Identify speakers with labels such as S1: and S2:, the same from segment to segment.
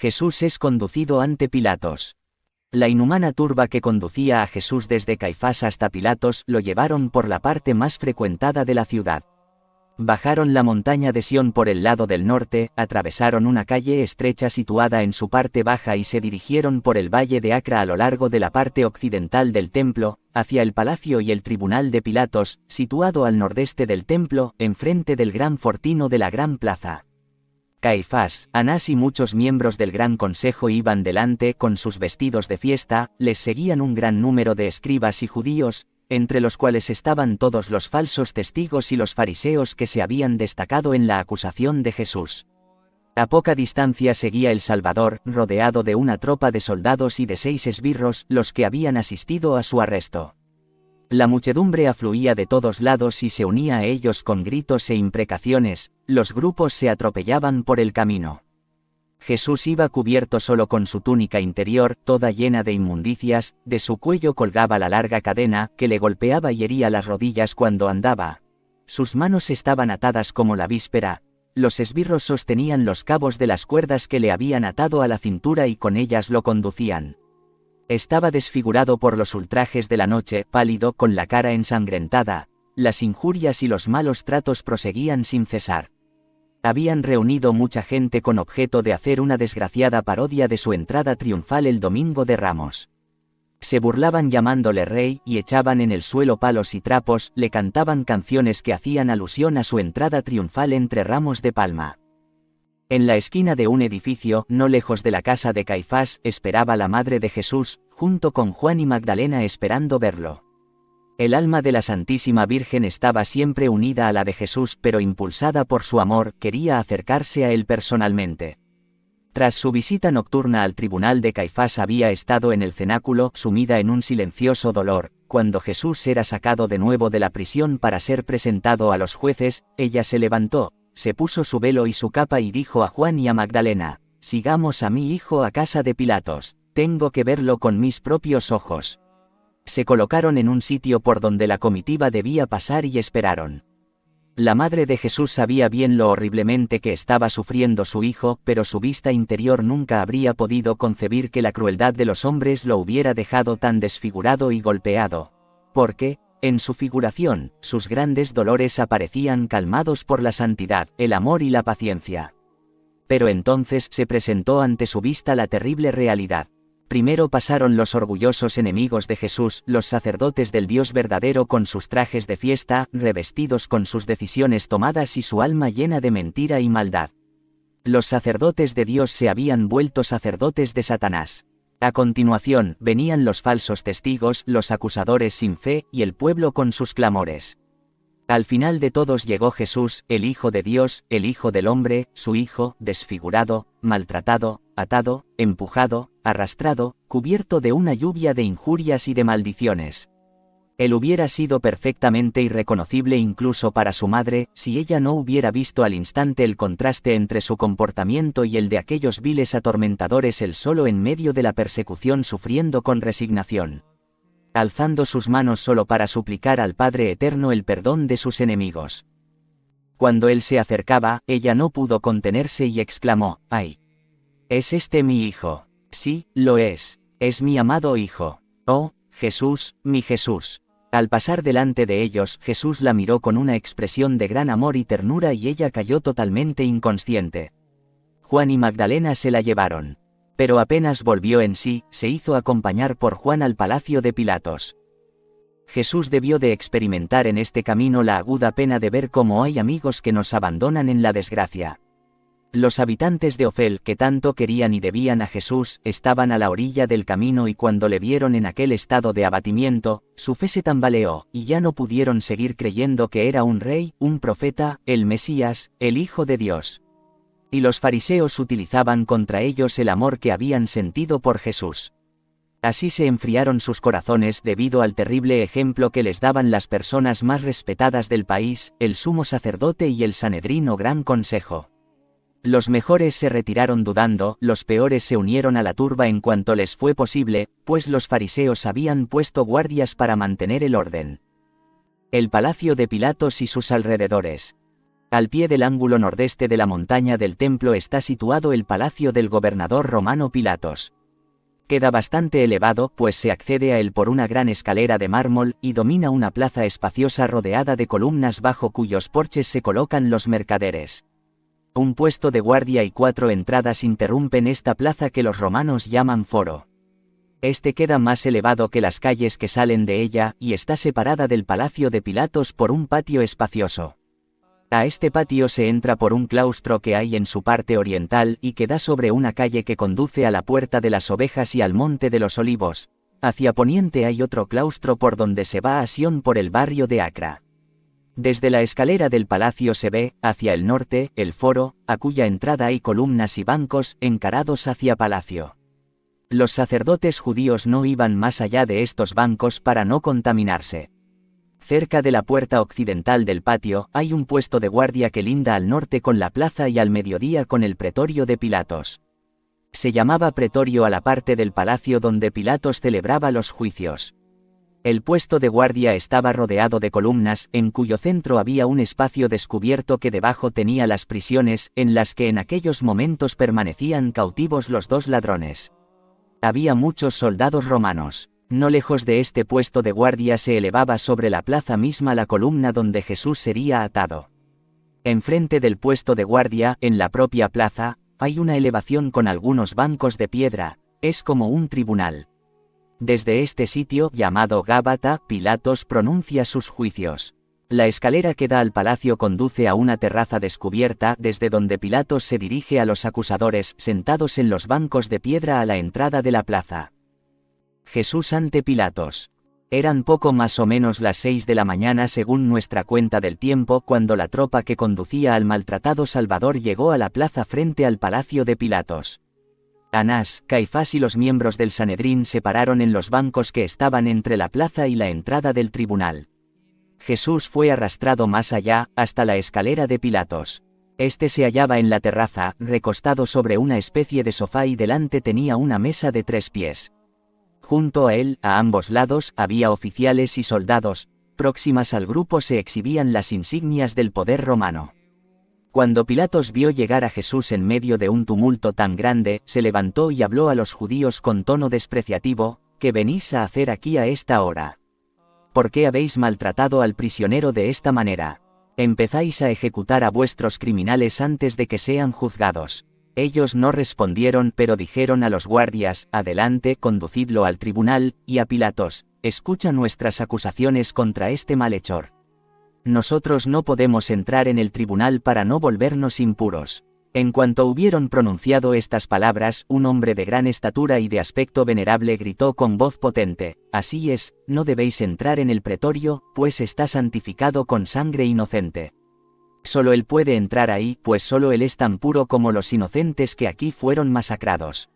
S1: Jesús es conducido ante Pilatos. La inhumana turba que conducía a Jesús desde Caifás hasta Pilatos lo llevaron por la parte más frecuentada de la ciudad. Bajaron la montaña de Sión por el lado del norte, atravesaron una calle estrecha situada en su parte baja y se dirigieron por el valle de Acra a lo largo de la parte occidental del templo, hacia el palacio y el tribunal de Pilatos, situado al nordeste del templo, enfrente del gran fortino de la gran plaza. Caifás, Anás y muchos miembros del gran consejo iban delante con sus vestidos de fiesta, les seguían un gran número de escribas y judíos, entre los cuales estaban todos los falsos testigos y los fariseos que se habían destacado en la acusación de Jesús. A poca distancia seguía el Salvador, rodeado de una tropa de soldados y de 6 esbirros, los que habían asistido a su arresto. La muchedumbre afluía de todos lados y se unía a ellos con gritos e imprecaciones, los grupos se atropellaban por el camino. Jesús iba cubierto solo con su túnica interior, toda llena de inmundicias, de su cuello colgaba la larga cadena, que le golpeaba y hería las rodillas cuando andaba. Sus manos estaban atadas como la víspera, los esbirros sostenían los cabos de las cuerdas que le habían atado a la cintura y con ellas lo conducían. Estaba desfigurado por los ultrajes de la noche, pálido, con la cara ensangrentada, las injurias y los malos tratos proseguían sin cesar. Habían reunido mucha gente con objeto de hacer una desgraciada parodia de su entrada triunfal el domingo de Ramos. Se burlaban llamándole rey y echaban en el suelo palos y trapos, le cantaban canciones que hacían alusión a su entrada triunfal entre ramos de palma. En la esquina de un edificio, no lejos de la casa de Caifás, esperaba la madre de Jesús, junto con Juan y Magdalena esperando verlo. El alma de la Santísima Virgen estaba siempre unida a la de Jesús, pero impulsada por su amor, quería acercarse a él personalmente. Tras su visita nocturna al tribunal de Caifás había estado en el cenáculo, sumida en un silencioso dolor. Cuando Jesús era sacado de nuevo de la prisión para ser presentado a los jueces, ella se levantó, se puso su velo y su capa y dijo a Juan y a Magdalena: «Sigamos a mi hijo a casa de Pilatos, tengo que verlo con mis propios ojos». Se colocaron en un sitio por donde la comitiva debía pasar y esperaron. La madre de Jesús sabía bien lo horriblemente que estaba sufriendo su hijo, pero su vista interior nunca habría podido concebir que la crueldad de los hombres lo hubiera dejado tan desfigurado y golpeado. Porque, en su figuración, sus grandes dolores aparecían calmados por la santidad, el amor y la paciencia. Pero entonces se presentó ante su vista la terrible realidad. Primero pasaron los orgullosos enemigos de Jesús, los sacerdotes del Dios verdadero con sus trajes de fiesta, revestidos con sus decisiones tomadas y su alma llena de mentira y maldad. Los sacerdotes de Dios se habían vuelto sacerdotes de Satanás. A continuación, venían los falsos testigos, los acusadores sin fe, y el pueblo con sus clamores. Al final de todos llegó Jesús, el Hijo de Dios, el Hijo del Hombre, su Hijo, desfigurado, maltratado, atado, empujado, arrastrado, cubierto de una lluvia de injurias y de maldiciones. Él hubiera sido perfectamente irreconocible incluso para su madre, si ella no hubiera visto al instante el contraste entre su comportamiento y el de aquellos viles atormentadores, él solo en medio de la persecución sufriendo con resignación, alzando sus manos solo para suplicar al Padre Eterno el perdón de sus enemigos. Cuando él se acercaba, ella no pudo contenerse y exclamó: «¡Ay! ¿Es este mi hijo? Sí, lo es mi amado hijo. Oh, Jesús, mi Jesús». Al pasar delante de ellos, Jesús la miró con una expresión de gran amor y ternura y ella cayó totalmente inconsciente. Juan y Magdalena se la llevaron. Pero apenas volvió en sí, se hizo acompañar por Juan al palacio de Pilatos. Jesús debió de experimentar en este camino la aguda pena de ver cómo hay amigos que nos abandonan en la desgracia. Los habitantes de Ofel, que tanto querían y debían a Jesús, estaban a la orilla del camino y cuando le vieron en aquel estado de abatimiento, su fe se tambaleó, y ya no pudieron seguir creyendo que era un rey, un profeta, el Mesías, el Hijo de Dios. Y los fariseos utilizaban contra ellos el amor que habían sentido por Jesús. Así se enfriaron sus corazones debido al terrible ejemplo que les daban las personas más respetadas del país, el sumo sacerdote y el Sanedrín o Gran Consejo. Los mejores se retiraron dudando, los peores se unieron a la turba en cuanto les fue posible, pues los fariseos habían puesto guardias para mantener el orden. El palacio de Pilatos y sus alrededores. Al pie del ángulo nordeste de la montaña del templo está situado el palacio del gobernador romano Pilatos. Queda bastante elevado, pues se accede a él por una gran escalera de mármol, y domina una plaza espaciosa rodeada de columnas bajo cuyos porches se colocan los mercaderes. Un puesto de guardia y 4 entradas interrumpen esta plaza que los romanos llaman foro. Este queda más elevado que las calles que salen de ella, y está separada del palacio de Pilatos por un patio espacioso. A este patio se entra por un claustro que hay en su parte oriental y que da sobre una calle que conduce a la Puerta de las Ovejas y al Monte de los Olivos. Hacia poniente hay otro claustro por donde se va a Sión por el barrio de Acra. Desde la escalera del palacio se ve, hacia el norte, el foro, a cuya entrada hay columnas y bancos, encarados hacia palacio. Los sacerdotes judíos no iban más allá de estos bancos para no contaminarse. Cerca de la puerta occidental del patio, hay un puesto de guardia que linda al norte con la plaza y al mediodía con el pretorio de Pilatos. Se llamaba pretorio a la parte del palacio donde Pilatos celebraba los juicios. El puesto de guardia estaba rodeado de columnas, en cuyo centro había un espacio descubierto que debajo tenía las prisiones, en las que en aquellos momentos permanecían cautivos los 2 ladrones. Había muchos soldados romanos. No lejos de este puesto de guardia se elevaba sobre la plaza misma la columna donde Jesús sería atado. Enfrente del puesto de guardia, en la propia plaza, hay una elevación con algunos bancos de piedra, es como un tribunal. Desde este sitio, llamado Gábata, Pilatos pronuncia sus juicios. La escalera que da al palacio conduce a una terraza descubierta, desde donde Pilatos se dirige a los acusadores, sentados en los bancos de piedra a la entrada de la plaza. Jesús ante Pilatos. Eran poco más o menos las 6 de la mañana según nuestra cuenta del tiempo cuando la tropa que conducía al maltratado Salvador llegó a la plaza frente al palacio de Pilatos. Anás, Caifás y los miembros del Sanedrín se pararon en los bancos que estaban entre la plaza y la entrada del tribunal. Jesús fue arrastrado más allá, hasta la escalera de Pilatos. Este se hallaba en la terraza, recostado sobre una especie de sofá y delante tenía una mesa de 3 pies. Junto a él, a ambos lados, había oficiales y soldados. Próximas al grupo se exhibían las insignias del poder romano. Cuando Pilatos vio llegar a Jesús en medio de un tumulto tan grande, se levantó y habló a los judíos con tono despreciativo: ¿Qué venís a hacer aquí a esta hora? ¿Por qué habéis maltratado al prisionero de esta manera? Empezáis a ejecutar a vuestros criminales antes de que sean juzgados. Ellos no respondieron, pero dijeron a los guardias: adelante, conducidlo al tribunal, y a Pilatos: escucha nuestras acusaciones contra este malhechor. Nosotros no podemos entrar en el tribunal para no volvernos impuros. En cuanto hubieron pronunciado estas palabras, un hombre de gran estatura y de aspecto venerable gritó con voz potente: así es, no debéis entrar en el pretorio, pues está santificado con sangre inocente. Solo él puede entrar ahí, pues solo él es tan puro como los inocentes que aquí fueron masacrados.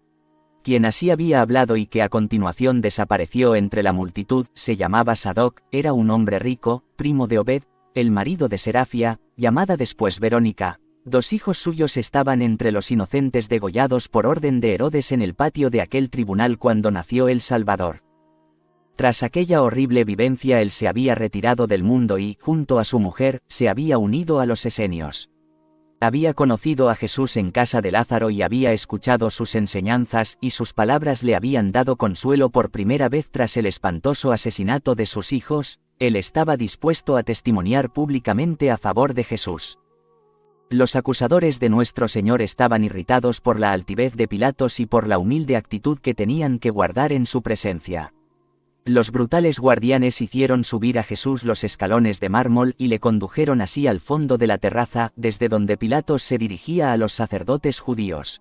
S1: Quien así había hablado y que a continuación desapareció entre la multitud, se llamaba Sadoc, era un hombre rico, primo de Obed, el marido de Serafia, llamada después Verónica. 2 hijos suyos estaban entre los inocentes degollados por orden de Herodes en el patio de aquel tribunal cuando nació el Salvador. Tras aquella horrible vivencia él se había retirado del mundo y, junto a su mujer, se había unido a los esenios. Había conocido a Jesús en casa de Lázaro y había escuchado sus enseñanzas, y sus palabras le habían dado consuelo por primera vez tras el espantoso asesinato de sus hijos. Él estaba dispuesto a testimoniar públicamente a favor de Jesús. Los acusadores de nuestro Señor estaban irritados por la altivez de Pilatos y por la humilde actitud que tenían que guardar en su presencia. Los brutales guardianes hicieron subir a Jesús los escalones de mármol y le condujeron así al fondo de la terraza, desde donde Pilatos se dirigía a los sacerdotes judíos.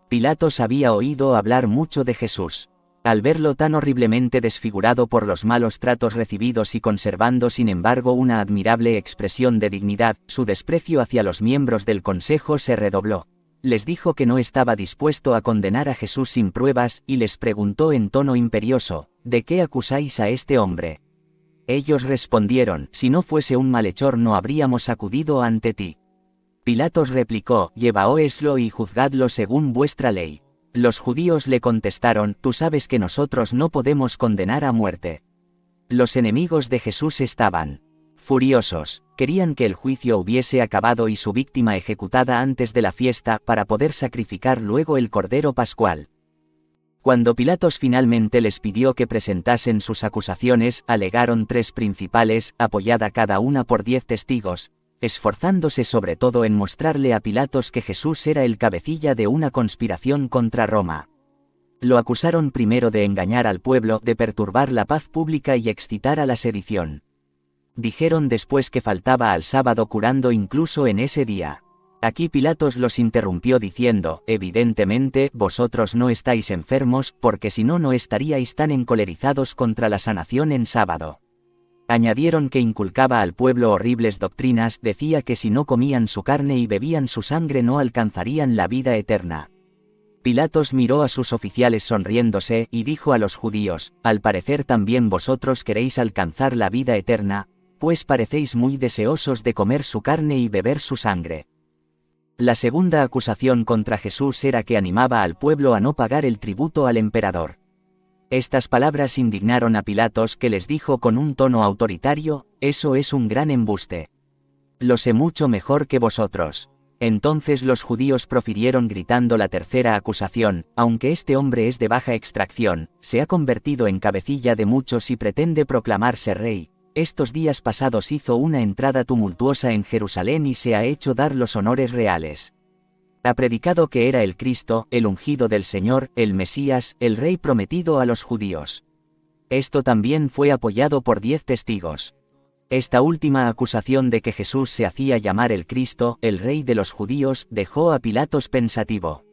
S1: Pilatos había oído hablar mucho de Jesús. Al verlo tan horriblemente desfigurado por los malos tratos recibidos y conservando sin embargo una admirable expresión de dignidad, su desprecio hacia los miembros del consejo se redobló. Les dijo que no estaba dispuesto a condenar a Jesús sin pruebas, y les preguntó en tono imperioso: ¿de qué acusáis a este hombre? Ellos respondieron: si no fuese un malhechor no habríamos acudido ante ti. Pilatos replicó: llevaóeslo y juzgadlo según vuestra ley. Los judíos le contestaron: tú sabes que nosotros no podemos condenar a muerte. Los enemigos de Jesús estaban Furiosos, querían que el juicio hubiese acabado y su víctima ejecutada antes de la fiesta para poder sacrificar luego el cordero pascual. Cuando Pilatos finalmente les pidió que presentasen sus acusaciones, alegaron 3 principales, apoyada cada una por 10 testigos, esforzándose sobre todo en mostrarle a Pilatos que Jesús era el cabecilla de una conspiración contra Roma. Lo acusaron primero de engañar al pueblo, de perturbar la paz pública y excitar a la sedición. Dijeron después que faltaba al sábado curando incluso en ese día. Aquí Pilatos los interrumpió diciendo, evidentemente, vosotros no estáis enfermos, porque si no, no estaríais tan encolerizados contra la sanación en sábado. Añadieron que inculcaba al pueblo horribles doctrinas, decía que si no comían su carne y bebían su sangre no alcanzarían la vida eterna. Pilatos miró a sus oficiales sonriéndose, y dijo a los judíos, al parecer también vosotros queréis alcanzar la vida eterna, pues parecéis muy deseosos de comer su carne y beber su sangre. La segunda acusación contra Jesús era que animaba al pueblo a no pagar el tributo al emperador. Estas palabras indignaron a Pilatos, que les dijo con un tono autoritario, eso es un gran embuste. Lo sé mucho mejor que vosotros. Entonces los judíos profirieron gritando la tercera acusación, aunque este hombre es de baja extracción, se ha convertido en cabecilla de muchos y pretende proclamarse rey. Estos días pasados hizo una entrada tumultuosa en Jerusalén y se ha hecho dar los honores reales. Ha predicado que era el Cristo, el ungido del Señor, el Mesías, el Rey prometido a los judíos. Esto también fue apoyado por 10 testigos. Esta última acusación de que Jesús se hacía llamar el Cristo, el Rey de los judíos, dejó a Pilatos pensativo.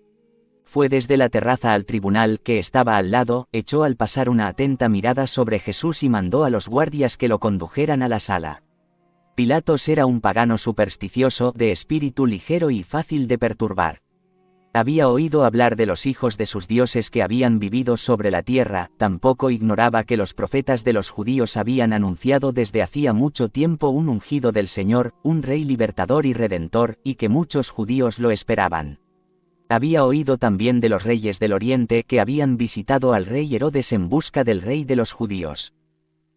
S1: Fue desde la terraza al tribunal, que estaba al lado, echó al pasar una atenta mirada sobre Jesús y mandó a los guardias que lo condujeran a la sala. Pilatos era un pagano supersticioso, de espíritu ligero y fácil de perturbar. Había oído hablar de los hijos de sus dioses que habían vivido sobre la tierra, tampoco ignoraba que los profetas de los judíos habían anunciado desde hacía mucho tiempo un ungido del Señor, un rey libertador y redentor, y que muchos judíos lo esperaban. Había oído también de los reyes del Oriente que habían visitado al rey Herodes en busca del rey de los judíos.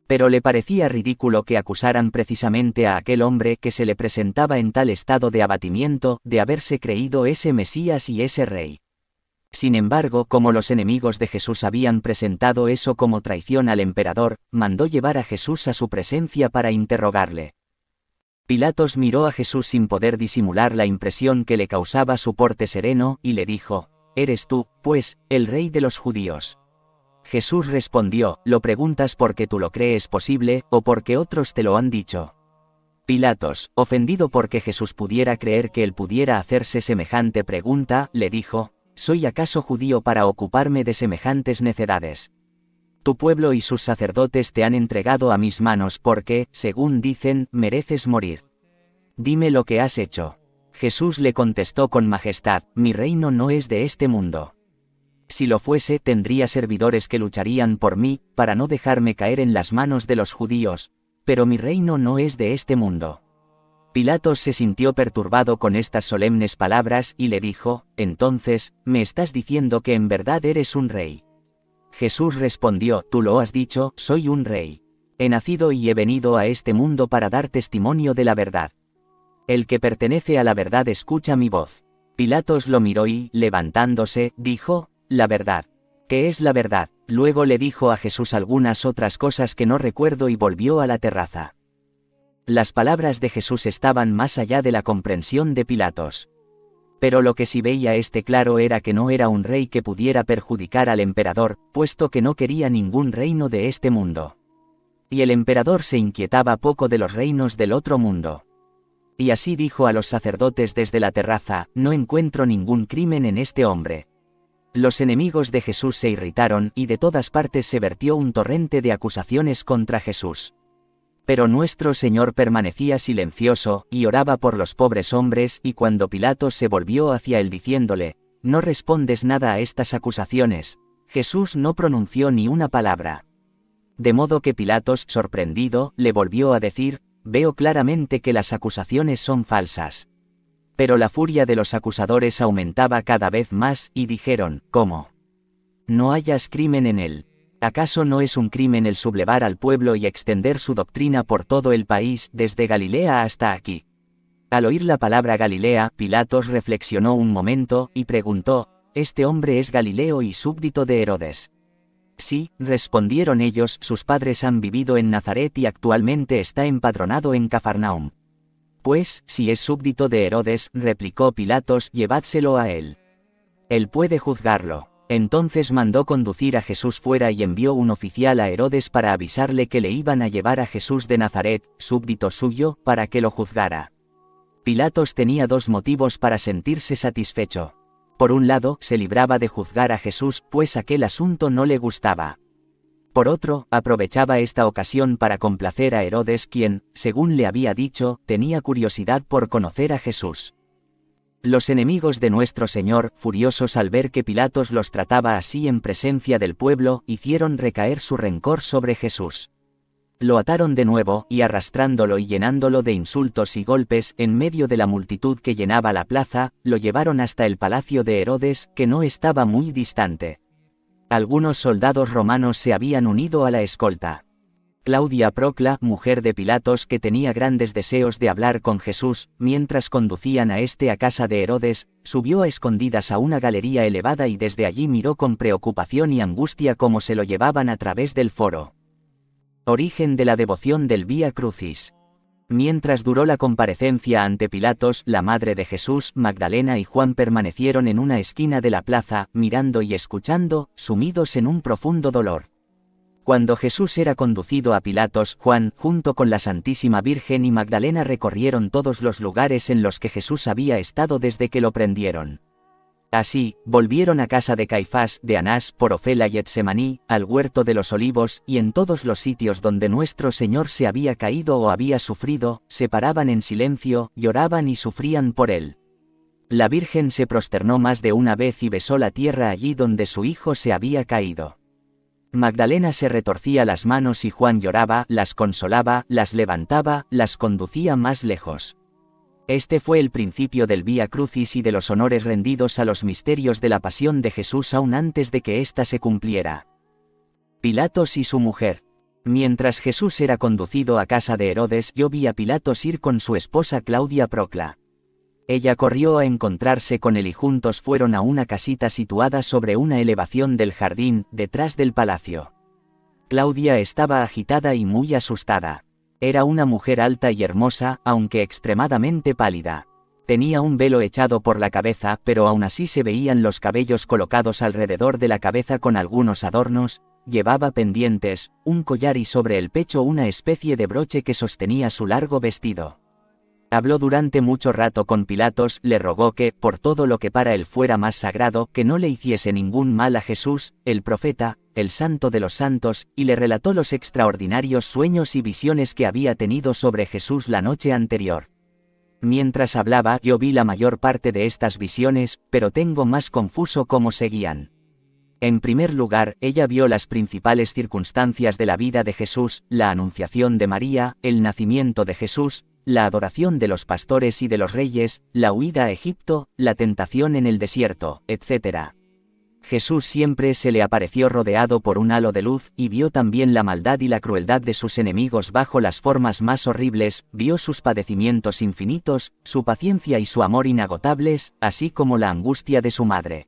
S1: Pero le parecía ridículo que acusaran precisamente a aquel hombre que se le presentaba en tal estado de abatimiento, de haberse creído ese Mesías y ese rey. Sin embargo, como los enemigos de Jesús habían presentado eso como traición al emperador, mandó llevar a Jesús a su presencia para interrogarle. Pilatos miró a Jesús sin poder disimular la impresión que le causaba su porte sereno, y le dijo, ¿eres tú, pues, el rey de los judíos? Jesús respondió, ¿lo preguntas porque tú lo crees posible, o porque otros te lo han dicho? Pilatos, ofendido porque Jesús pudiera creer que él pudiera hacerse semejante pregunta, le dijo, ¿soy acaso judío para ocuparme de semejantes necedades? Tu pueblo y sus sacerdotes te han entregado a mis manos porque, según dicen, mereces morir. Dime lo que has hecho. Jesús le contestó con majestad, mi reino no es de este mundo. Si lo fuese, tendría servidores que lucharían por mí, para no dejarme caer en las manos de los judíos, pero mi reino no es de este mundo. Pilatos se sintió perturbado con estas solemnes palabras y le dijo, entonces, ¿me estás diciendo que en verdad eres un rey? Jesús respondió, tú lo has dicho, soy un rey. He nacido y he venido a este mundo para dar testimonio de la verdad. El que pertenece a la verdad escucha mi voz. Pilatos lo miró y, levantándose, dijo, la verdad. ¿Qué es la verdad? Luego le dijo a Jesús algunas otras cosas que no recuerdo y volvió a la terraza. Las palabras de Jesús estaban más allá de la comprensión de Pilatos. Pero lo que sí veía claro era que no era un rey que pudiera perjudicar al emperador, puesto que no quería ningún reino de este mundo. Y el emperador se inquietaba poco de los reinos del otro mundo. Y así dijo a los sacerdotes desde la terraza, no encuentro ningún crimen en este hombre. Los enemigos de Jesús se irritaron y de todas partes se vertió un torrente de acusaciones contra Jesús. Pero nuestro Señor permanecía silencioso, y oraba por los pobres hombres, y cuando Pilatos se volvió hacia él diciéndole, ¿no respondes nada a estas acusaciones? Jesús no pronunció ni una palabra. De modo que Pilatos, sorprendido, le volvió a decir, veo claramente que las acusaciones son falsas. Pero la furia de los acusadores aumentaba cada vez más, y dijeron, ¿cómo? No hayas crimen en él. ¿Acaso no es un crimen el sublevar al pueblo y extender su doctrina por todo el país, desde Galilea hasta aquí? Al oír la palabra Galilea, Pilatos reflexionó un momento, y preguntó, ¿este hombre es Galileo y súbdito de Herodes? Sí, respondieron ellos, sus padres han vivido en Nazaret y actualmente está empadronado en Cafarnaum. Pues, si es súbdito de Herodes, replicó Pilatos, llevádselo a él. Él puede juzgarlo. Entonces mandó conducir a Jesús fuera y envió un oficial a Herodes para avisarle que le iban a llevar a Jesús de Nazaret, súbdito suyo, para que lo juzgara. Pilatos tenía dos motivos para sentirse satisfecho. Por un lado, se libraba de juzgar a Jesús, pues aquel asunto no le gustaba. Por otro, aprovechaba esta ocasión para complacer a Herodes, quien, según le había dicho, tenía curiosidad por conocer a Jesús. Los enemigos de nuestro Señor, furiosos al ver que Pilatos los trataba así en presencia del pueblo, hicieron recaer su rencor sobre Jesús. Lo ataron de nuevo, y arrastrándolo y llenándolo de insultos y golpes, en medio de la multitud que llenaba la plaza, lo llevaron hasta el palacio de Herodes, que no estaba muy distante. Algunos soldados romanos se habían unido a la escolta. Claudia Procla, mujer de Pilatos, que tenía grandes deseos de hablar con Jesús, mientras conducían a este a casa de Herodes, subió a escondidas a una galería elevada y desde allí miró con preocupación y angustia cómo se lo llevaban a través del foro. Origen de la devoción del Vía Crucis. Mientras duró la comparecencia ante Pilatos, la madre de Jesús, Magdalena y Juan permanecieron en una esquina de la plaza, mirando y escuchando, sumidos en un profundo dolor. Cuando Jesús era conducido a Pilatos, Juan, junto con la Santísima Virgen y Magdalena recorrieron todos los lugares en los que Jesús había estado desde que lo prendieron. Así, volvieron a casa de Caifás, de Anás, Porofela y Getsemaní, al huerto de los olivos, y en todos los sitios donde nuestro Señor se había caído o había sufrido, se paraban en silencio, lloraban y sufrían por él. La Virgen se prosternó más de una vez y besó la tierra allí donde su hijo se había caído. Magdalena se retorcía las manos y Juan lloraba, las consolaba, las levantaba, las conducía más lejos. Este fue el principio del Vía Crucis y de los honores rendidos a los misterios de la pasión de Jesús aún antes de que ésta se cumpliera. Pilatos y su mujer. Mientras Jesús era conducido a casa de Herodes, yo vi a Pilatos ir con su esposa Claudia Procla. Ella corrió a encontrarse con él y juntos fueron a una casita situada sobre una elevación del jardín, detrás del palacio. Claudia estaba agitada y muy asustada. Era una mujer alta y hermosa, aunque extremadamente pálida. Tenía un velo echado por la cabeza, pero aún así se veían los cabellos colocados alrededor de la cabeza con algunos adornos, llevaba pendientes, un collar y sobre el pecho una especie de broche que sostenía su largo vestido. Habló durante mucho rato con Pilatos, le rogó que, por todo lo que para él fuera más sagrado, que no le hiciese ningún mal a Jesús, el profeta, el santo de los santos, y le relató los extraordinarios sueños y visiones que había tenido sobre Jesús la noche anterior. Mientras hablaba, yo vi la mayor parte de estas visiones, pero tengo más confuso cómo seguían. En primer lugar, ella vio las principales circunstancias de la vida de Jesús, la anunciación de María, el nacimiento de Jesús, la adoración de los pastores y de los reyes, la huida a Egipto, la tentación en el desierto, etc. Jesús siempre se le apareció rodeado por un halo de luz, y vio también la maldad y la crueldad de sus enemigos bajo las formas más horribles, vio sus padecimientos infinitos, su paciencia y su amor inagotables, así como la angustia de su madre.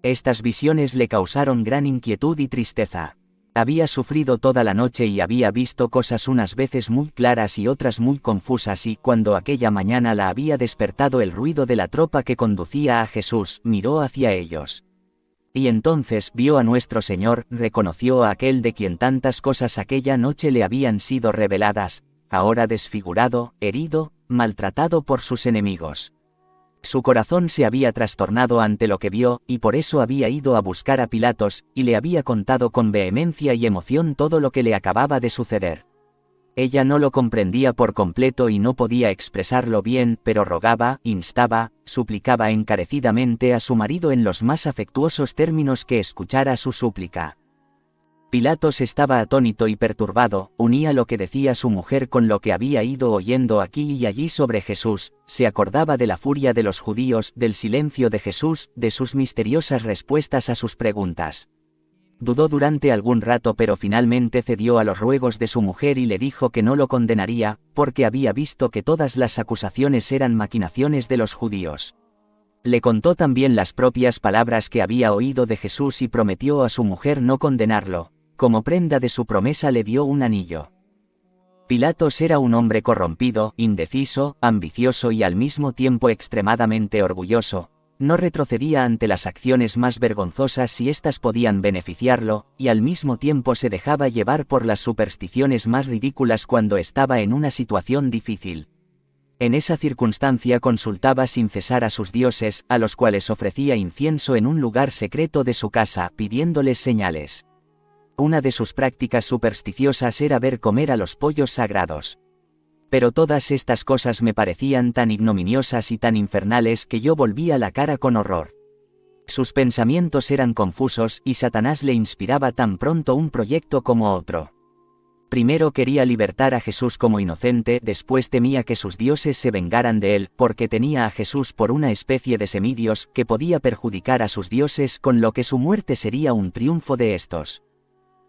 S1: Estas visiones le causaron gran inquietud y tristeza. Había sufrido toda la noche y había visto cosas unas veces muy claras y otras muy confusas y cuando aquella mañana la había despertado el ruido de la tropa que conducía a Jesús, miró hacia ellos. Y entonces vio a nuestro Señor, reconoció a aquel de quien tantas cosas aquella noche le habían sido reveladas, ahora desfigurado, herido, maltratado por sus enemigos. Su corazón se había trastornado ante lo que vio, y por eso había ido a buscar a Pilatos, y le había contado con vehemencia y emoción todo lo que le acababa de suceder. Ella no lo comprendía por completo y no podía expresarlo bien, pero rogaba, instaba, suplicaba encarecidamente a su marido en los más afectuosos términos que escuchara su súplica. Pilatos estaba atónito y perturbado, unía lo que decía su mujer con lo que había ido oyendo aquí y allí sobre Jesús, se acordaba de la furia de los judíos, del silencio de Jesús, de sus misteriosas respuestas a sus preguntas. Dudó durante algún rato, pero finalmente cedió a los ruegos de su mujer y le dijo que no lo condenaría, porque había visto que todas las acusaciones eran maquinaciones de los judíos. Le contó también las propias palabras que había oído de Jesús y prometió a su mujer no condenarlo. Como prenda de su promesa le dio un anillo. Pilatos era un hombre corrompido, indeciso, ambicioso y al mismo tiempo extremadamente orgulloso. No retrocedía ante las acciones más vergonzosas si éstas podían beneficiarlo, y al mismo tiempo se dejaba llevar por las supersticiones más ridículas cuando estaba en una situación difícil. En esa circunstancia consultaba sin cesar a sus dioses, a los cuales ofrecía incienso en un lugar secreto de su casa, pidiéndoles señales. Una de sus prácticas supersticiosas era ver comer a los pollos sagrados. Pero todas estas cosas me parecían tan ignominiosas y tan infernales que yo volvía la cara con horror. Sus pensamientos eran confusos y Satanás le inspiraba tan pronto un proyecto como otro. Primero quería libertar a Jesús como inocente, después temía que sus dioses se vengaran de él, porque tenía a Jesús por una especie de semidios que podía perjudicar a sus dioses, con lo que su muerte sería un triunfo de estos.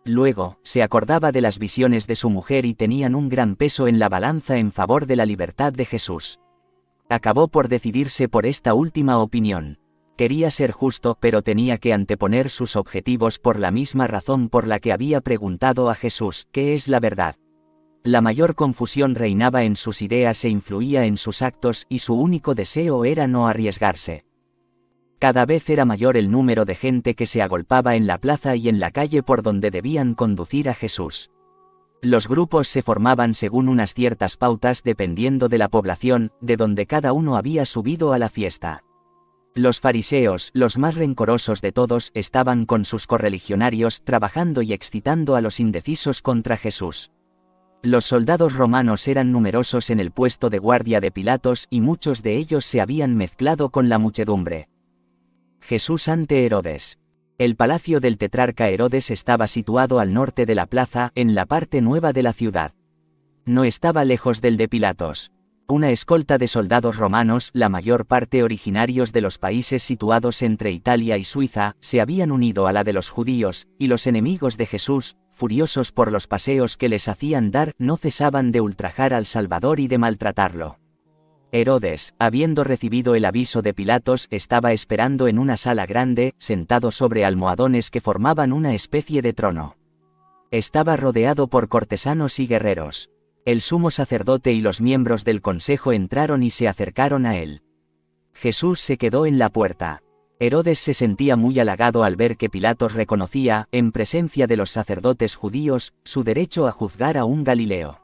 S1: Luego, se acordaba de las visiones de su mujer y tenían un gran peso en la balanza en favor de la libertad de Jesús. Acabó por decidirse por esta última opinión. Quería ser justo, pero tenía que anteponer sus objetivos por la misma razón por la que había preguntado a Jesús, ¿qué es la verdad? La mayor confusión reinaba en sus ideas e influía en sus actos, y su único deseo era no arriesgarse. Cada vez era mayor el número de gente que se agolpaba en la plaza y en la calle por donde debían conducir a Jesús. Los grupos se formaban según unas ciertas pautas dependiendo de la población, de donde cada uno había subido a la fiesta. Los fariseos, los más rencorosos de todos, estaban con sus correligionarios trabajando y excitando a los indecisos contra Jesús. Los soldados romanos eran numerosos en el puesto de guardia de Pilatos y muchos de ellos se habían mezclado con la muchedumbre. Jesús ante Herodes. El palacio del tetrarca Herodes estaba situado al norte de la plaza, en la parte nueva de la ciudad. No estaba lejos del de Pilatos. Una escolta de soldados romanos, la mayor parte originarios de los países situados entre Italia y Suiza, se habían unido a la de los judíos, y los enemigos de Jesús, furiosos por los paseos que les hacían dar, no cesaban de ultrajar al Salvador y de maltratarlo. Herodes, habiendo recibido el aviso de Pilatos, estaba esperando en una sala grande, sentado sobre almohadones que formaban una especie de trono. Estaba rodeado por cortesanos y guerreros. El sumo sacerdote y los miembros del consejo entraron y se acercaron a él. Jesús se quedó en la puerta. Herodes se sentía muy halagado al ver que Pilatos reconocía, en presencia de los sacerdotes judíos, su derecho a juzgar a un Galileo.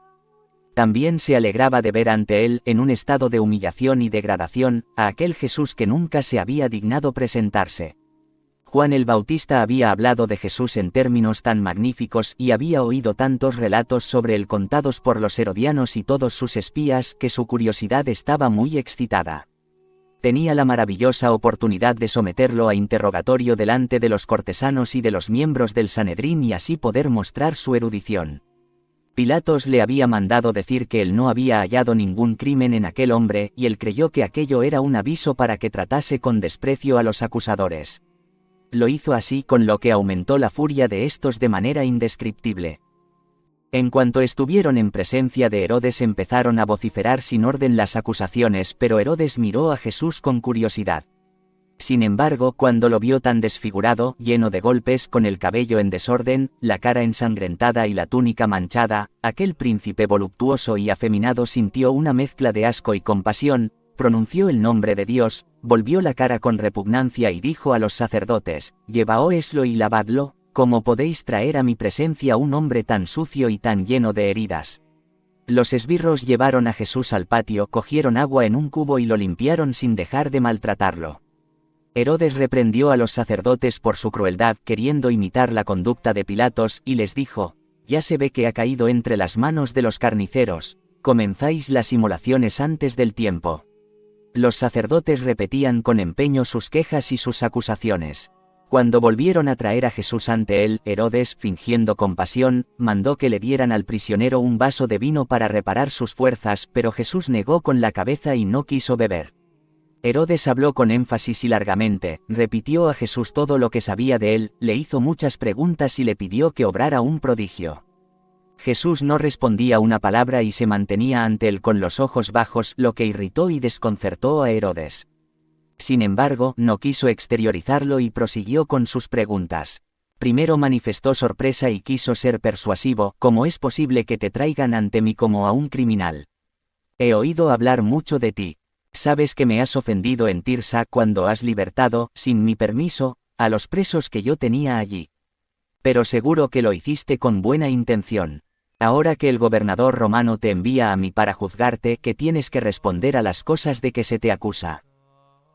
S1: También se alegraba de ver ante él, en un estado de humillación y degradación, a aquel Jesús que nunca se había dignado presentarse. Juan el Bautista había hablado de Jesús en términos tan magníficos y había oído tantos relatos sobre él contados por los herodianos y todos sus espías que su curiosidad estaba muy excitada. Tenía la maravillosa oportunidad de someterlo a interrogatorio delante de los cortesanos y de los miembros del Sanedrín y así poder mostrar su erudición. Pilatos le había mandado decir que él no había hallado ningún crimen en aquel hombre, y él creyó que aquello era un aviso para que tratase con desprecio a los acusadores. Lo hizo así, con lo que aumentó la furia de estos de manera indescriptible. En cuanto estuvieron en presencia de Herodes empezaron a vociferar sin orden las acusaciones, pero Herodes miró a Jesús con curiosidad. Sin embargo, cuando lo vio tan desfigurado, lleno de golpes, con el cabello en desorden, la cara ensangrentada y la túnica manchada, aquel príncipe voluptuoso y afeminado sintió una mezcla de asco y compasión, pronunció el nombre de Dios, volvió la cara con repugnancia y dijo a los sacerdotes: «Llevaoslo y lavadlo, ¿cómo podéis traer a mi presencia un hombre tan sucio y tan lleno de heridas?». Los esbirros llevaron a Jesús al patio, cogieron agua en un cubo y lo limpiaron sin dejar de maltratarlo. Herodes reprendió a los sacerdotes por su crueldad, queriendo imitar la conducta de Pilatos, y les dijo: «Ya se ve que ha caído entre las manos de los carniceros, comenzáis las inmolaciones antes del tiempo». Los sacerdotes repetían con empeño sus quejas y sus acusaciones. Cuando volvieron a traer a Jesús ante él, Herodes, fingiendo compasión, mandó que le dieran al prisionero un vaso de vino para reparar sus fuerzas, pero Jesús negó con la cabeza y no quiso beber. Herodes habló con énfasis y largamente, repitió a Jesús todo lo que sabía de él, le hizo muchas preguntas y le pidió que obrara un prodigio. Jesús no respondía una palabra y se mantenía ante él con los ojos bajos, lo que irritó y desconcertó a Herodes. Sin embargo, no quiso exteriorizarlo y prosiguió con sus preguntas. Primero manifestó sorpresa y quiso ser persuasivo: ¿cómo es posible que te traigan ante mí como a un criminal? He oído hablar mucho de ti. Sabes que me has ofendido en Tirsa cuando has libertado, sin mi permiso, a los presos que yo tenía allí. Pero seguro que lo hiciste con buena intención. Ahora que el gobernador romano te envía a mí para juzgarte, que tienes que responder a las cosas de que se te acusa.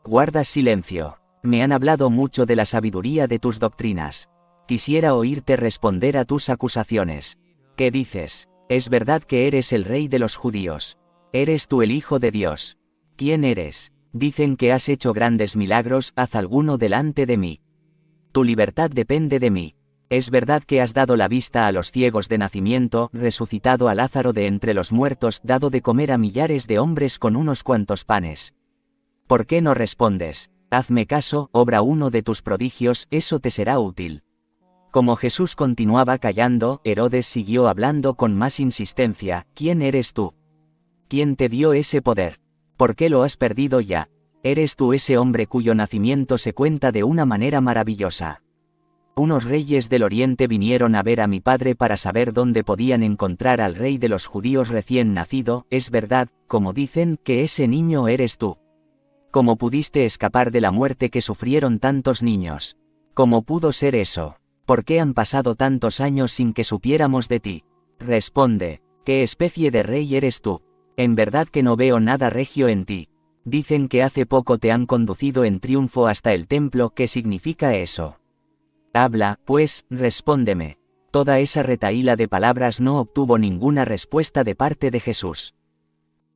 S1: Guardas silencio. Me han hablado mucho de la sabiduría de tus doctrinas. Quisiera oírte responder a tus acusaciones. ¿Qué dices? ¿Es verdad que eres el rey de los judíos? ¿Eres tú el Hijo de Dios? ¿Quién eres? Dicen que has hecho grandes milagros, haz alguno delante de mí. Tu libertad depende de mí. ¿Es verdad que has dado la vista a los ciegos de nacimiento, resucitado a Lázaro de entre los muertos, dado de comer a millares de hombres con unos cuantos panes? ¿Por qué no respondes? Hazme caso, obra uno de tus prodigios, eso te será útil. Como Jesús continuaba callando, Herodes siguió hablando con más insistencia: ¿Quién eres tú? ¿Quién te dio ese poder? ¿Por qué lo has perdido ya? ¿Eres tú ese hombre cuyo nacimiento se cuenta de una manera maravillosa? Unos reyes del oriente vinieron a ver a mi padre para saber dónde podían encontrar al rey de los judíos recién nacido. Es verdad, como dicen, que ese niño eres tú. ¿Cómo pudiste escapar de la muerte que sufrieron tantos niños? ¿Cómo pudo ser eso? ¿Por qué han pasado tantos años sin que supiéramos de ti? Responde, ¿qué especie de rey eres tú? En verdad que no veo nada regio en ti. Dicen que hace poco te han conducido en triunfo hasta el templo. ¿Qué significa eso? Habla, pues, respóndeme. Toda esa retahíla de palabras no obtuvo ninguna respuesta de parte de Jesús.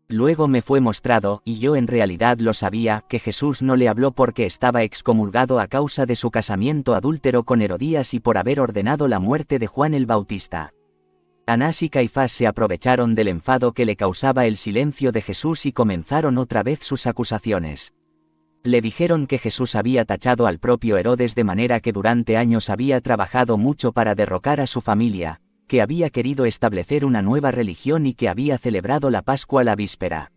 S1: Luego me fue mostrado, y yo en realidad lo sabía, que Jesús no le habló porque estaba excomulgado a causa de su casamiento adúltero con Herodías y por haber ordenado la muerte de Juan el Bautista. Anás y Caifás se aprovecharon del enfado que le causaba el silencio de Jesús y comenzaron otra vez sus acusaciones. Le dijeron que Jesús había tachado al propio Herodes de manera que durante años había trabajado mucho para derrocar a su familia, que había querido establecer una nueva religión y que había celebrado la Pascua la víspera.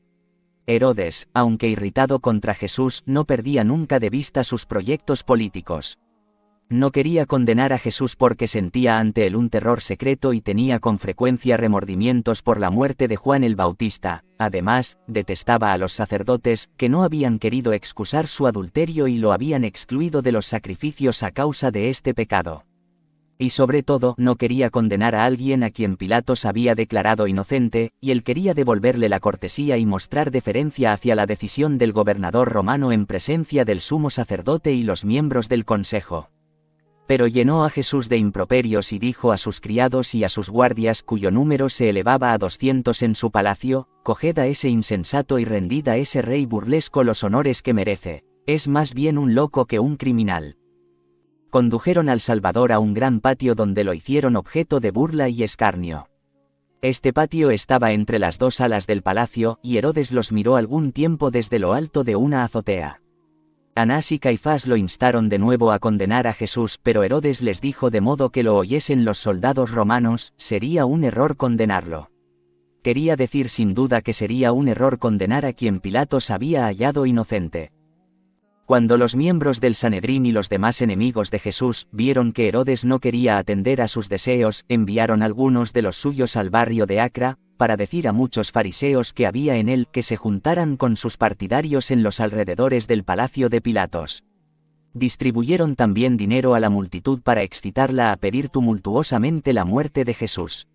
S1: Herodes, aunque irritado contra Jesús, no perdía nunca de vista sus proyectos políticos. No quería condenar a Jesús porque sentía ante él un terror secreto y tenía con frecuencia remordimientos por la muerte de Juan el Bautista. Además, detestaba a los sacerdotes, que no habían querido excusar su adulterio y lo habían excluido de los sacrificios a causa de este pecado. Y sobre todo, no quería condenar a alguien a quien Pilatos había declarado inocente, y él quería devolverle la cortesía y mostrar deferencia hacia la decisión del gobernador romano en presencia del sumo sacerdote y los miembros del consejo. Pero llenó a Jesús de improperios y dijo a sus criados y a sus guardias, cuyo número se elevaba a 200 en su palacio: coged a ese insensato y rendid a ese rey burlesco los honores que merece. Es más bien un loco que un criminal. Condujeron al Salvador a un gran patio donde lo hicieron objeto de burla y escarnio. Este patio estaba entre las dos alas del palacio, y Herodes los miró algún tiempo desde lo alto de una azotea. Anás y Caifás lo instaron de nuevo a condenar a Jesús, pero Herodes les dijo de modo que lo oyesen los soldados romanos: sería un error condenarlo. Quería decir sin duda que sería un error condenar a quien Pilatos había hallado inocente. Cuando los miembros del Sanedrín y los demás enemigos de Jesús vieron que Herodes no quería atender a sus deseos, enviaron algunos de los suyos al barrio de Acra, para decir a muchos fariseos que había en él que se juntaran con sus partidarios en los alrededores del palacio de Pilatos. Distribuyeron también dinero a la multitud para excitarla a pedir tumultuosamente la muerte de Jesús.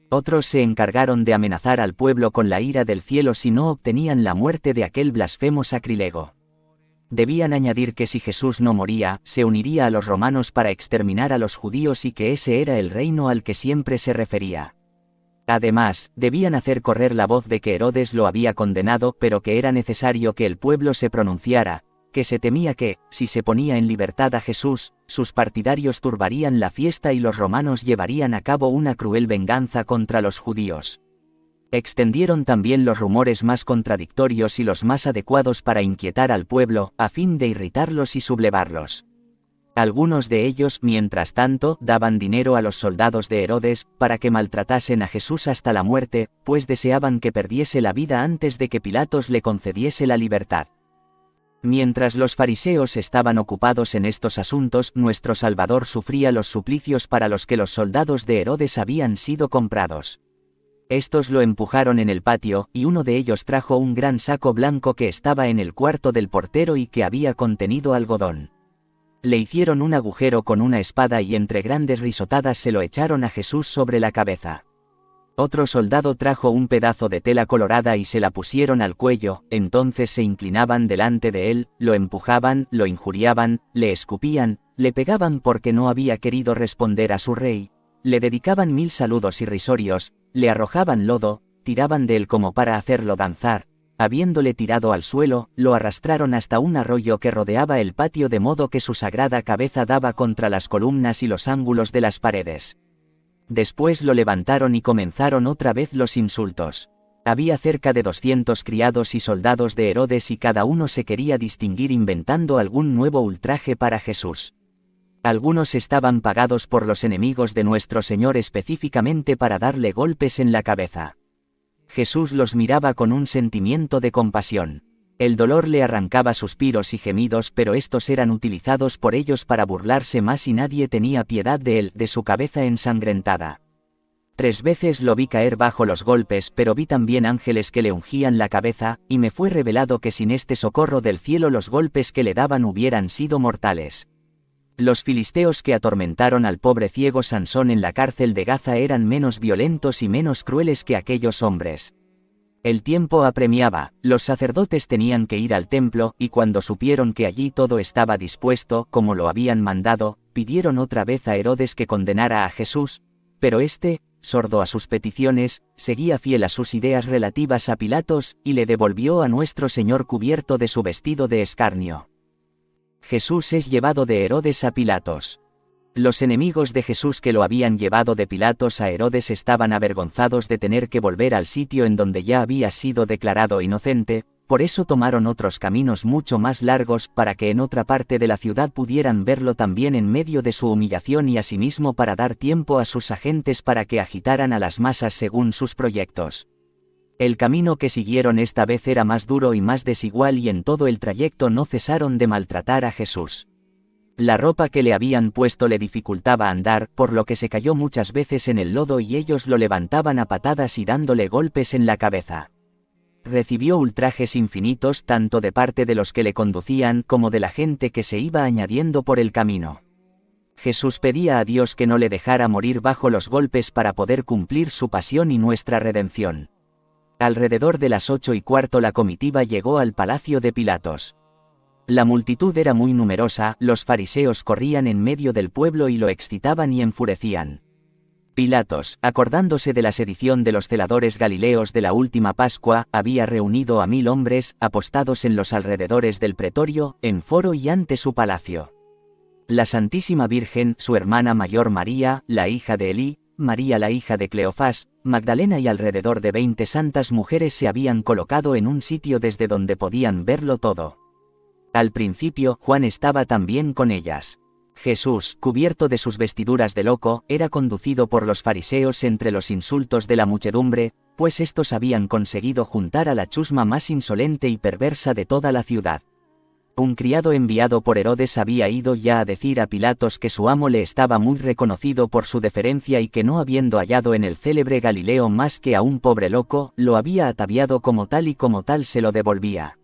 S1: Otros se encargaron de amenazar al pueblo con la ira del cielo si no obtenían la muerte de aquel blasfemo sacrílego. Debían añadir que si Jesús no moría, se uniría a los romanos para exterminar a los judíos y que ese era el reino al que siempre se refería. Además, debían hacer correr la voz de que Herodes lo había condenado, pero que era necesario que el pueblo se pronunciara, que se temía que, si se ponía en libertad a Jesús, sus partidarios turbarían la fiesta y los romanos llevarían a cabo una cruel venganza contra los judíos. Extendieron también los rumores más contradictorios y los más adecuados para inquietar al pueblo, a fin de irritarlos y sublevarlos. Algunos de ellos, mientras tanto, daban dinero a los soldados de Herodes, para que maltratasen a Jesús hasta la muerte, pues deseaban que perdiese la vida antes de que Pilatos le concediese la libertad. Mientras los fariseos estaban ocupados en estos asuntos, nuestro Salvador sufría los suplicios para los que los soldados de Herodes habían sido comprados. Estos lo empujaron en el patio, y uno de ellos trajo un gran saco blanco que estaba en el cuarto del portero y que había contenido algodón. Le hicieron un agujero con una espada y entre grandes risotadas se lo echaron a Jesús sobre la cabeza. Otro soldado trajo un pedazo de tela colorada y se la pusieron al cuello, entonces se inclinaban delante de él, lo empujaban, lo injuriaban, le escupían, le pegaban porque no había querido responder a su rey, le dedicaban 1000 saludos irrisorios, le arrojaban lodo, tiraban de él como para hacerlo danzar. Habiéndole tirado al suelo, lo arrastraron hasta un arroyo que rodeaba el patio de modo que su sagrada cabeza daba contra las columnas y los ángulos de las paredes. Después lo levantaron y comenzaron otra vez los insultos. Había cerca de 200 criados y soldados de Herodes y cada uno se quería distinguir inventando algún nuevo ultraje para Jesús. Algunos estaban pagados por los enemigos de nuestro Señor específicamente para darle golpes en la cabeza. Jesús los miraba con un sentimiento de compasión. El dolor le arrancaba suspiros y gemidos, pero estos eran utilizados por ellos para burlarse más y nadie tenía piedad de él, de su cabeza ensangrentada. 3 veces lo vi caer bajo los golpes, pero vi también ángeles que le ungían la cabeza, y me fue revelado que sin este socorro del cielo los golpes que le daban hubieran sido mortales. Los filisteos que atormentaron al pobre ciego Sansón en la cárcel de Gaza eran menos violentos y menos crueles que aquellos hombres. El tiempo apremiaba, los sacerdotes tenían que ir al templo, y cuando supieron que allí todo estaba dispuesto, como lo habían mandado, pidieron otra vez a Herodes que condenara a Jesús, pero éste, sordo a sus peticiones, seguía fiel a sus ideas relativas a Pilatos, y le devolvió a nuestro Señor cubierto de su vestido de escarnio. Jesús es llevado de Herodes a Pilatos. Los enemigos de Jesús que lo habían llevado de Pilatos a Herodes estaban avergonzados de tener que volver al sitio en donde ya había sido declarado inocente, por eso tomaron otros caminos mucho más largos para que en otra parte de la ciudad pudieran verlo también en medio de su humillación y asimismo para dar tiempo a sus agentes para que agitaran a las masas según sus proyectos. El camino que siguieron esta vez era más duro y más desigual y en todo el trayecto no cesaron de maltratar a Jesús. La ropa que le habían puesto le dificultaba andar, por lo que se cayó muchas veces en el lodo y ellos lo levantaban a patadas y dándole golpes en la cabeza. Recibió ultrajes infinitos tanto de parte de los que le conducían como de la gente que se iba añadiendo por el camino. Jesús pedía a Dios que no le dejara morir bajo los golpes para poder cumplir su pasión y nuestra redención. Alrededor de las 8:15 la comitiva llegó al palacio de Pilatos. La multitud era muy numerosa, los fariseos corrían en medio del pueblo y lo excitaban y enfurecían. Pilatos, acordándose de la sedición de los celadores galileos de la última Pascua, había reunido a 1000 hombres, apostados en los alrededores del pretorio, en foro y ante su palacio. La Santísima Virgen, su hermana mayor María, la hija de Elí, María la hija de Cleofás, Magdalena y alrededor de 20 santas mujeres se habían colocado en un sitio desde donde podían verlo todo. Al principio, Juan estaba también con ellas. Jesús, cubierto de sus vestiduras de loco, era conducido por los fariseos entre los insultos de la muchedumbre, pues estos habían conseguido juntar a la chusma más insolente y perversa de toda la ciudad. Un criado enviado por Herodes había ido ya a decir a Pilatos que su amo le estaba muy reconocido por su deferencia y que no habiendo hallado en el célebre Galileo más que a un pobre loco, lo había ataviado como tal y como tal se lo devolvía.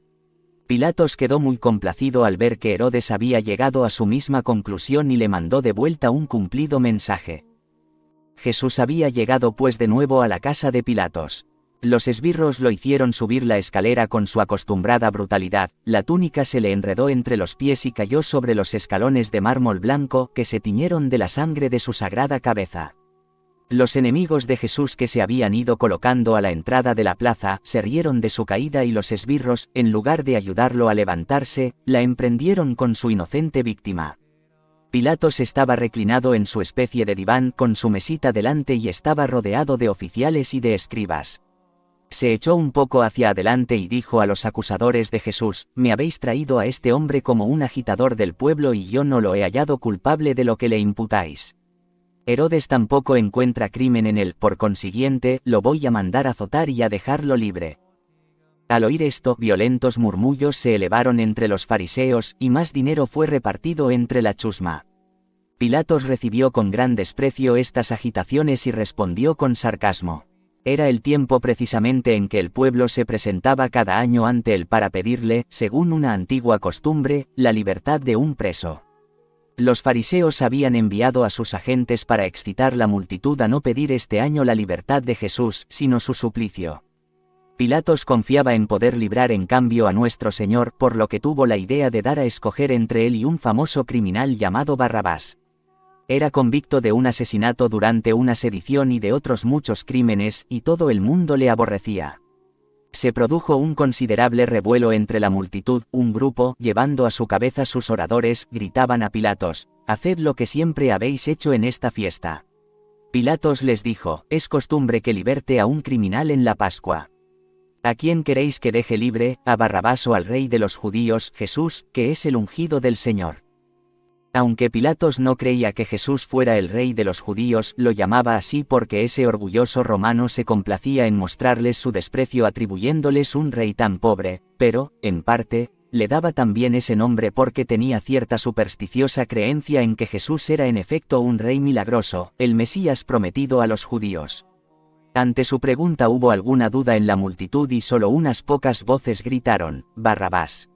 S1: Pilatos quedó muy complacido al ver que Herodes había llegado a su misma conclusión y le mandó de vuelta un cumplido mensaje. Jesús había llegado pues de nuevo a la casa de Pilatos. Los esbirros lo hicieron subir la escalera con su acostumbrada brutalidad, la túnica se le enredó entre los pies y cayó sobre los escalones de mármol blanco que se tiñeron de la sangre de su sagrada cabeza. Los enemigos de Jesús que se habían ido colocando a la entrada de la plaza, se rieron de su caída y los esbirros, en lugar de ayudarlo a levantarse, la emprendieron con su inocente víctima. Pilatos estaba reclinado en su especie de diván con su mesita delante y estaba rodeado de oficiales y de escribas. Se echó un poco hacia adelante y dijo a los acusadores de Jesús: «Me habéis traído a este hombre como un agitador del pueblo y yo no lo he hallado culpable de lo que le imputáis. Herodes tampoco encuentra crimen en él, por consiguiente, lo voy a mandar azotar y a dejarlo libre». Al oír esto, violentos murmullos se elevaron entre los fariseos, y más dinero fue repartido entre la chusma. Pilatos recibió con gran desprecio estas agitaciones y respondió con sarcasmo. Era el tiempo precisamente en que el pueblo se presentaba cada año ante él para pedirle, según una antigua costumbre, la libertad de un preso. Los fariseos habían enviado a sus agentes para excitar la multitud a no pedir este año la libertad de Jesús, sino su suplicio. Pilatos confiaba en poder librar en cambio a nuestro Señor, por lo que tuvo la idea de dar a escoger entre él y un famoso criminal llamado Barrabás. Era convicto de un asesinato durante una sedición y de otros muchos crímenes, y todo el mundo le aborrecía. Se produjo un considerable revuelo entre la multitud. Un grupo, llevando a su cabeza sus oradores, gritaban a Pilatos: «Haced lo que siempre habéis hecho en esta fiesta». Pilatos les dijo: «Es costumbre que liberte a un criminal en la Pascua. ¿A quién queréis que deje libre, a Barrabás o al rey de los judíos, Jesús, que es el ungido del Señor?». Aunque Pilatos no creía que Jesús fuera el rey de los judíos, lo llamaba así porque ese orgulloso romano se complacía en mostrarles su desprecio atribuyéndoles un rey tan pobre, pero, en parte, le daba también ese nombre porque tenía cierta supersticiosa creencia en que Jesús era en efecto un rey milagroso, el Mesías prometido a los judíos. Ante su pregunta hubo alguna duda en la multitud y solo unas pocas voces gritaron: «Barrabás».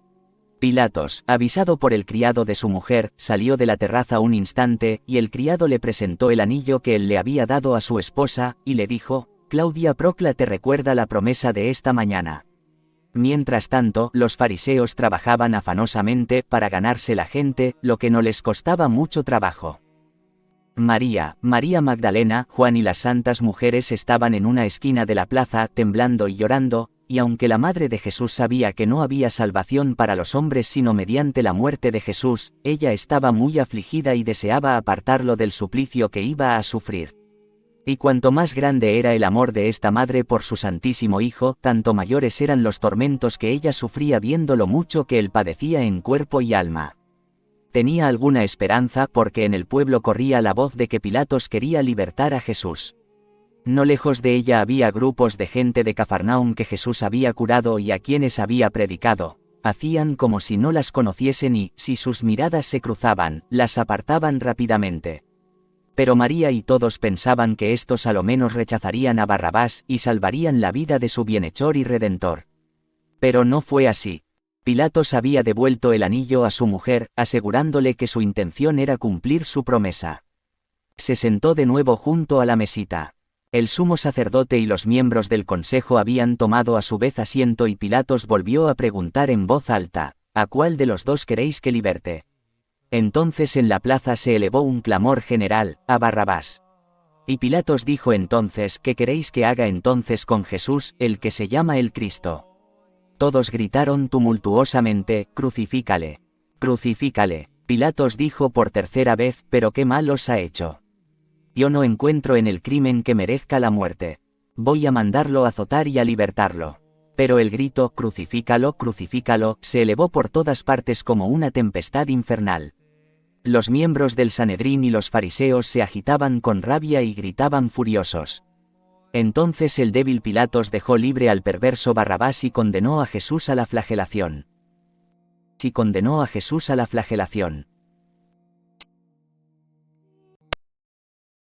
S1: Pilatos, avisado por el criado de su mujer, salió de la terraza un instante, y el criado le presentó el anillo que él le había dado a su esposa, y le dijo: «Claudia Procla te recuerda la promesa de esta mañana». Mientras tanto, los fariseos trabajaban afanosamente para ganarse la gente, lo que no les costaba mucho trabajo. María Magdalena, Juan y las santas mujeres estaban en una esquina de la plaza, temblando y llorando, y aunque la madre de Jesús sabía que no había salvación para los hombres sino mediante la muerte de Jesús, ella estaba muy afligida y deseaba apartarlo del suplicio que iba a sufrir. Y cuanto más grande era el amor de esta madre por su santísimo Hijo, tanto mayores eran los tormentos que ella sufría viendo lo mucho que él padecía en cuerpo y alma. Tenía alguna esperanza porque en el pueblo corría la voz de que Pilatos quería libertar a Jesús. No lejos de ella había grupos de gente de Cafarnaum que Jesús había curado y a quienes había predicado. Hacían como si no las conociesen y, si sus miradas se cruzaban, las apartaban rápidamente. Pero María y todos pensaban que estos a lo menos rechazarían a Barrabás y salvarían la vida de su bienhechor y redentor. Pero no fue así. Pilatos había devuelto el anillo a su mujer, asegurándole que su intención era cumplir su promesa. Se sentó de nuevo junto a la mesita. El sumo sacerdote y los miembros del consejo habían tomado a su vez asiento y Pilatos volvió a preguntar en voz alta: «¿A cuál de los dos queréis que liberte?». Entonces en la plaza se elevó un clamor general: «A Barrabás». Y Pilatos dijo entonces: «¿Qué queréis que haga entonces con Jesús, el que se llama el Cristo?». Todos gritaron tumultuosamente: «Crucifícale. Crucifícale». Pilatos dijo por tercera vez: «¿Pero qué mal os ha hecho? Yo no encuentro en el crimen que merezca la muerte. Voy a mandarlo azotar y a libertarlo». Pero el grito: «Crucifícalo, crucifícalo», se elevó por todas partes como una tempestad infernal. Los miembros del Sanedrín y los fariseos se agitaban con rabia y gritaban furiosos. Entonces el débil Pilatos dejó libre al perverso Barrabás y condenó a Jesús a la flagelación.